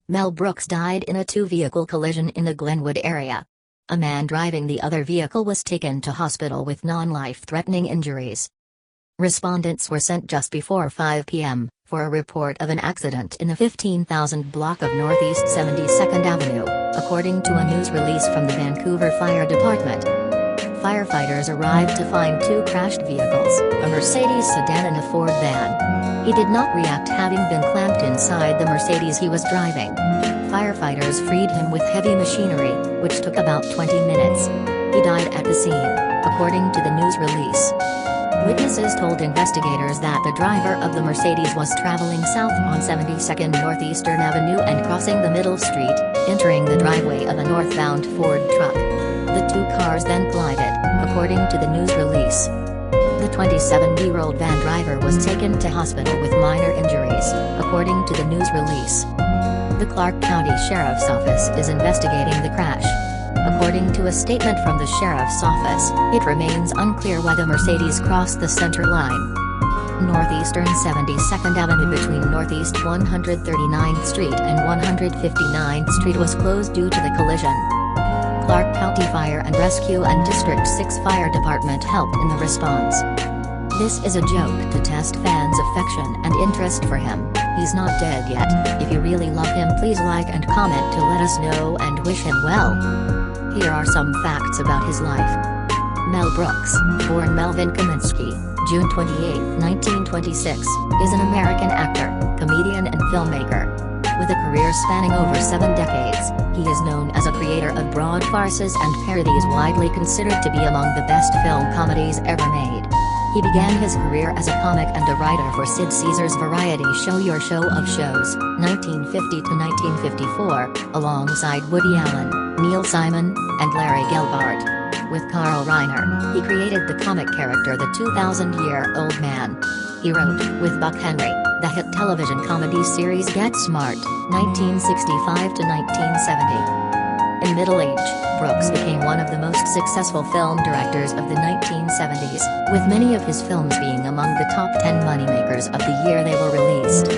Mel Brooks died in a two-vehicle collision in the Glenwood area. A man driving the other vehicle was taken to hospital with non-life-threatening injuries. Respondents were sent just before 5 p.m. for a report of an accident in the 15,000 block of Northeast 72nd Avenue, according to a news release from the Vancouver Fire Department. Firefighters arrived to find two crashed vehicles, a Mercedes sedan and a Ford van. He did not react, having been clamped inside the Mercedes he was driving. Firefighters freed him with heavy machinery, which took about 20 minutes. He died at the scene, according to the news release. Witnesses told investigators that the driver of the Mercedes was traveling south on 72nd Northeastern Avenue and crossing the middle street, entering the driveway of a northbound Ford truck. The two cars then collided, according to the news release. The 27-year-old van driver was taken to hospital with minor injuries, according to the news release. The Clark County Sheriff's Office is investigating the crash. According to a statement from the Sheriff's Office, it remains unclear why the Mercedes crossed the center line. Northeastern 72nd Avenue between Northeast 139th Street and 159th Street was closed due to the collision. Clark County Fire and Rescue and District 6 Fire Department helped in the response. "This is a joke to test fans' affection and interest for him. He's not dead yet. If you really love him, please like and comment to let us know and wish him well." Here are some facts about his life. Mel Brooks, born Melvin Kaminsky, June 28, 1926, is an American actor, comedian and filmmaker. With a career spanning over 7 decades, he is known as a creator of broad farces and parodies widely considered to be among the best film comedies ever made. He began his career as a comic and a writer for Sid Caesar's variety show Your Show of Shows, 1950 to 1954, alongside Woody Allen, Neil Simon, and Larry Gelbart. With Carl Reiner, he created the comic character the 2,000-year-old man. He wrote, with Buck Henry, the hit television comedy series Get Smart, 1965 to 1970. In middle age, Brooks became one of the most successful film directors of the 1970s, with many of his films being among the top 10 moneymakers of the year they were released.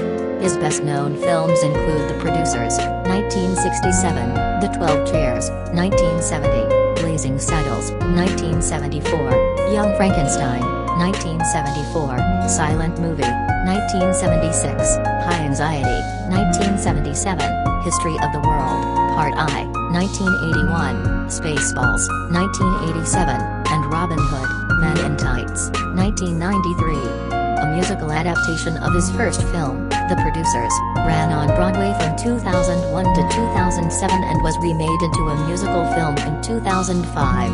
His best-known films include The Producers, 1967, The 12 Chairs, 1970, Blazing Saddles, 1974, Young Frankenstein, 1974, Silent Movie, 1976, High Anxiety, 1977, History of the World, Part I, 1981, Spaceballs, 1987, and Robin Hood, Men in Tights, 1993. A musical adaptation of his first film, The Producers, ran on Broadway from 2001 to 2007 and was remade into a musical film in 2005.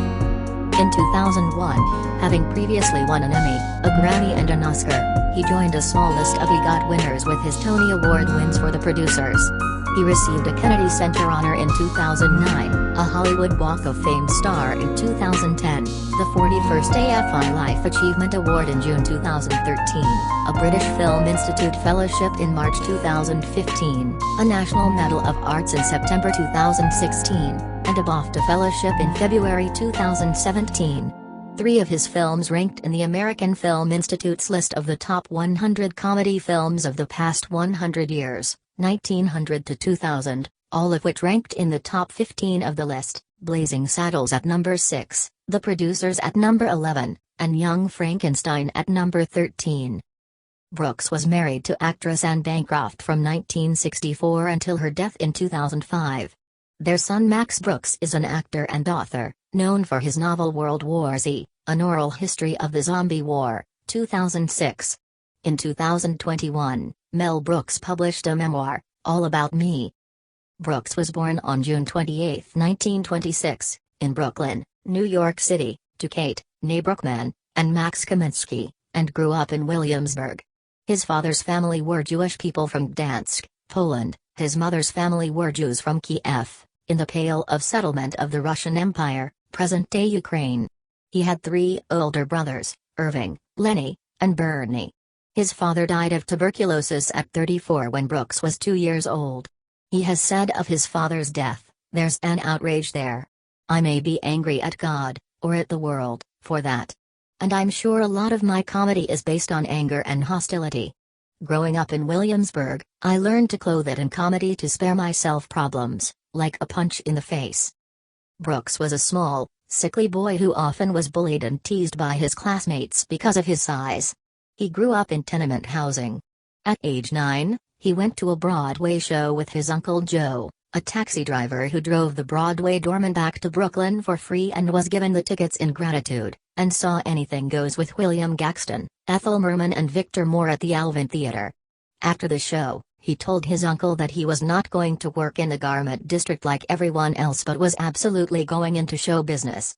In 2001, having previously won an Emmy, a Grammy and an Oscar, he joined a small list of EGOT winners with his Tony Award wins for The Producers. He received a Kennedy Center honor in 2009, a Hollywood Walk of Fame star in 2010, the 41st AFI Life Achievement Award in June 2013, a British Film Institute Fellowship in March 2015, a National Medal of Arts in September 2016, and a BAFTA Fellowship in February 2017. 3 of his films ranked in the American Film Institute's list of the top 100 comedy films of the past 100 years, 1900 to 2000, all of which ranked in the top 15 of the list, Blazing Saddles at number 6, The Producers at number 11, and Young Frankenstein at number 13. Brooks was married to actress Anne Bancroft from 1964 until her death in 2005. Their son Max Brooks is an actor and author, known for his novel World War Z, An Oral History of the Zombie War, 2006. In 2021, Mel Brooks published a memoir, All About Me. Brooks was born on June 28, 1926, in Brooklyn, New York City, to Kate, née Brookman, and Max Kaminsky, and grew up in Williamsburg. His father's family were Jewish people from Gdansk, Poland. His mother's family were Jews from Kiev, in the Pale of Settlement of the Russian Empire, present-day Ukraine. He had 3 older brothers, Irving, Lenny, and Bernie. His father died of tuberculosis at 34 when Brooks was 2 years old. He has said of his father's death, "There's an outrage there. I may be angry at God, or at the world, for that. And I'm sure a lot of my comedy is based on anger and hostility. Growing up in Williamsburg, I learned to clothe it in comedy to spare myself problems, like a punch in the face. Brooks was a small, sickly boy who often was bullied and teased by his classmates because of his size. He grew up in tenement housing. At age 9, he went to a Broadway show with his Uncle Joe, a taxi driver who drove the Broadway doorman back to Brooklyn for free and was given the tickets in gratitude, and saw Anything Goes with William Gaxton, Ethel Merman and Victor Moore at the Alvin Theater. After the show, he told his uncle that he was not going to work in the garment district like everyone else but was absolutely going into show business.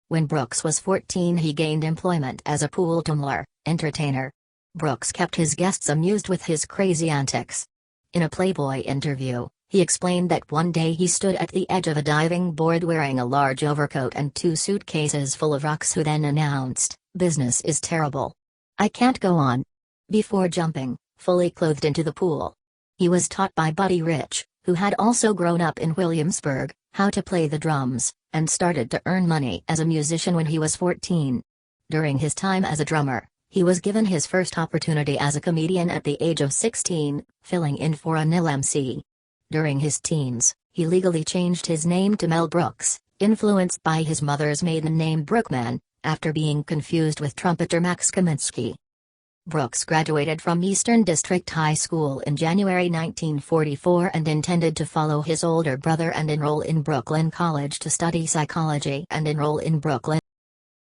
When Brooks was 14, he gained employment as a pool tumbler, entertainer. Brooks kept his guests amused with his crazy antics. In a Playboy interview, he explained that one day he stood at the edge of a diving board wearing a large overcoat and 2 suitcases full of rocks, who then announced, "Business is terrible. I can't go on." Before jumping, fully clothed, into the pool. He was taught by Buddy Rich, who had also grown up in Williamsburg, how to play the drums, and started to earn money as a musician when he was 14. During his time as a drummer, he was given his first opportunity as a comedian at the age of 16, filling in for a nil MC. During his teens, he legally changed his name to Mel Brooks, influenced by his mother's maiden name Brookman, after being confused with trumpeter Max Kaminsky. Brooks graduated from Eastern District High School in January 1944 and intended to follow his older brother and enroll in Brooklyn College to study psychology and enroll in Brooklyn